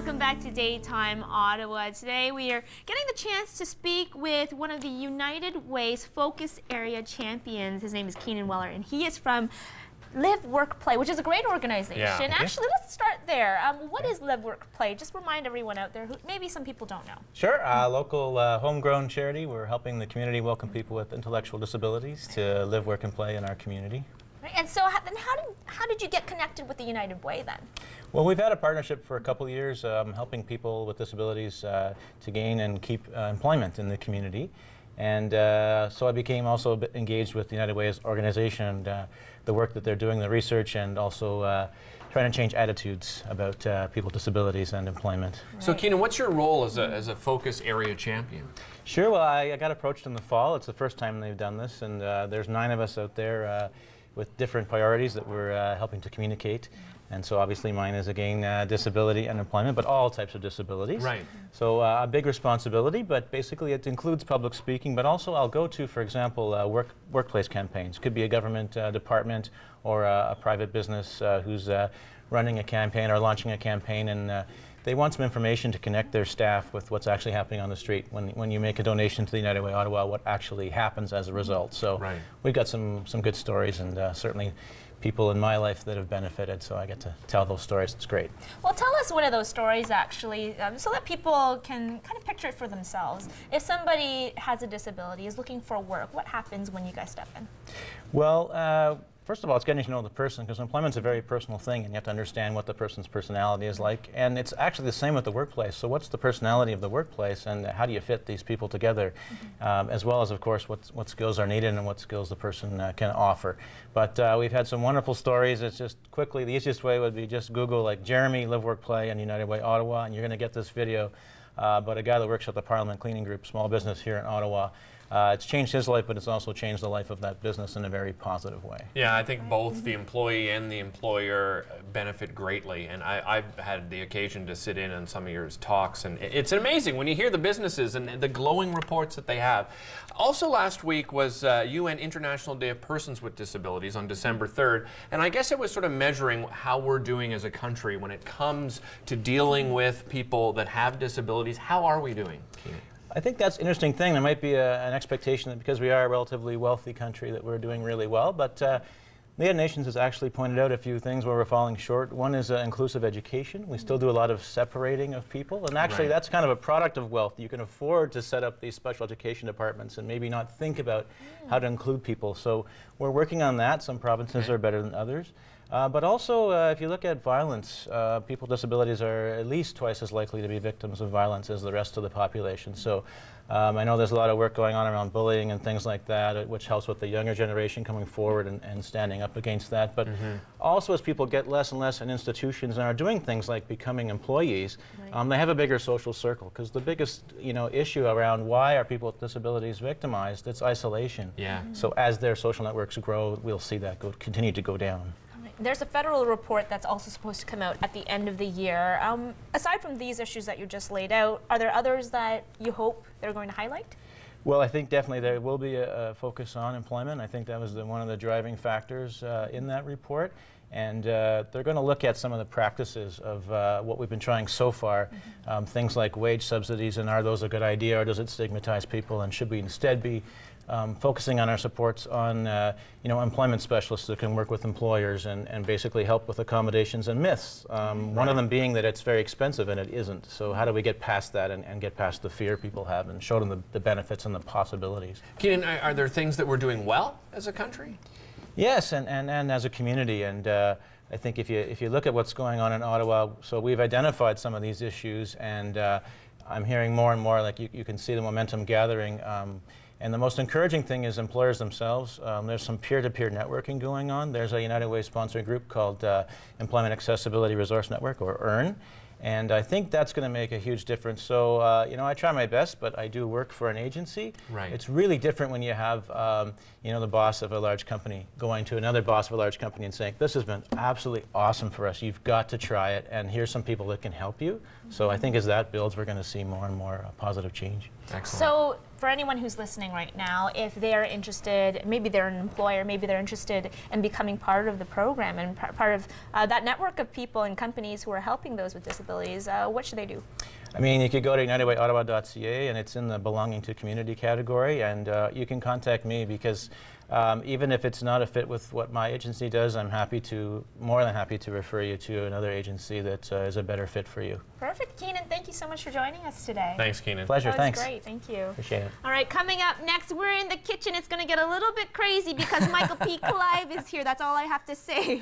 welcome back to Daytime Ottawa. Today we are getting the chance to speak with one of the United Way's Foucs Area Champions. His name is Keenan Wellar, and he is from LiveWorkPlay, which is a great organization. Yeah. Actually, let's start there. What is LiveWorkPlay? Just remind everyone out there who maybe some people don't know. Sure. Local homegrown charity. We're helping the community welcome people with intellectual disabilities to live, work, and play in our community. Right. And so then how did you get connected with the United Way then? Well, we've had a partnership for a couple of years helping people with disabilities to gain and keep employment in the community. And so I became also a bit engaged with the United Way's organization and the work that they're doing, the research, and also trying to change attitudes about people with disabilities and employment. Right. So Keenan, what's your role as a Foucs Area Champion? Sure, well, I got approached in the fall. It's the first time they've done this, and there's 9 of us out there with different priorities that we're helping to communicate. And so obviously mine is, again, disability and employment, but all types of disabilities. Right. So a big responsibility, but basically it includes public speaking, but also I'll go to, for example, workplace campaigns. Could be a government department or a private business who's running a campaign or launching a campaign, and they want some information to connect their staff with what's actually happening on the street. When you make a donation to the United Way Ottawa, what actually happens as a result. So right. We've got some good stories, and certainly people in my life that have benefited, so I get to tell those stories. It's great. Well, tell us one of those stories, actually, so that people can kind of picture it for themselves. If somebody has a disability, is looking for work, what happens when you guys step in? Well, first of all, it's getting to know the person, because employment's a very personal thing, and you have to understand what the person's personality is like. And it's actually the same with the workplace. So what's the personality of the workplace, and how do you fit these people together, as well as, of course, what skills are needed and what skills the person can offer. But we've had some wonderful stories. It's just quickly, the easiest way would be just Google like Jeremy, Live, Work, Play, and United Way Ottawa, and you're going to get this video. But a guy that works at the Parliament Cleaning Group, small business here in Ottawa. It's changed his life, but it's also changed the life of that business in a very positive way. Yeah, I think both the employee and the employer benefit greatly, and I've had the occasion to sit in on some of your talks, and it's amazing when you hear the businesses and the glowing reports that they have. Also last week was UN International Day of Persons with Disabilities on December 3rd, and I guess it was sort of measuring how we're doing as a country when it comes to dealing with people that have disabilities. How are we doing, Keenan? I think that's an interesting thing. There might be an expectation that because we are a relatively wealthy country that we're doing really well, but the United Nations has actually pointed out a few things where we're falling short. One is inclusive education. We still do a lot of separating of people, and actually that's kind of a product of wealth. You can afford to set up these special education departments and maybe not think about how to include people. So we're working on that. Some provinces are better than others. But also, if you look at violence, people with disabilities are at least twice as likely to be victims of violence as the rest of the population. So I know there's a lot of work going on around bullying and things like that, which helps with the younger generation coming forward and standing up against that. But also as people get less and less in institutions and are doing things like becoming employees, they have a bigger social circle. Because the biggest issue around why are people with disabilities victimized, it's isolation. Yeah. So as their social networks grow, we'll see that continue to go down. There's a federal report that's also supposed to come out at the end of the year. Aside from these issues that you just laid out, are there others that you hope they're going to highlight? Well, I think definitely there will be a focus on employment. I think that was one of the driving factors in that report. And they're going to look at some of the practices of what we've been trying so far, things like wage subsidies, and are those a good idea, or does it stigmatize people, and should we instead be focusing on our supports on employment specialists that can work with employers and basically help with accommodations and myths. One of them being that it's very expensive, and it isn't. So how do we get past that and get past the fear people have and show them the benefits and the possibilities? Keenan, are there things that we're doing well as a country? Yes, and as a community, and I think if you look at what's going on in Ottawa, so we've identified some of these issues, and I'm hearing more and more, like you can see the momentum gathering. And the most encouraging thing is employers themselves. There's some peer-to-peer networking going on. There's a United Way sponsored group called Employment Accessibility Resource Network, or EARN. And I think that's going to make a huge difference. So, I try my best, but I do work for an agency. Right. It's really different when you have, the boss of a large company going to another boss of a large company and saying, this has been absolutely awesome for us. You've got to try it, and here's some people that can help you. So I think as that builds, we're going to see more and more positive change. Excellent. So for anyone who's listening right now, if they're interested, maybe they're an employer, maybe they're interested in becoming part of the program and part of that network of people and companies who are helping those with disabilities, what should they do? I mean, you could go to UnitedWayOttawa.ca, and it's in the belonging to community category, and you can contact me, because even if it's not a fit with what my agency does, I'm more than happy to refer you to another agency that is a better fit for you. Perfect. Keenan, thank you so much for joining us today. Thanks, Keenan. Pleasure, thanks. Great, thank you. Appreciate it. All right, coming up next, we're in the kitchen. It's going to get a little bit crazy because Michael P. Clive is here. That's all I have to say.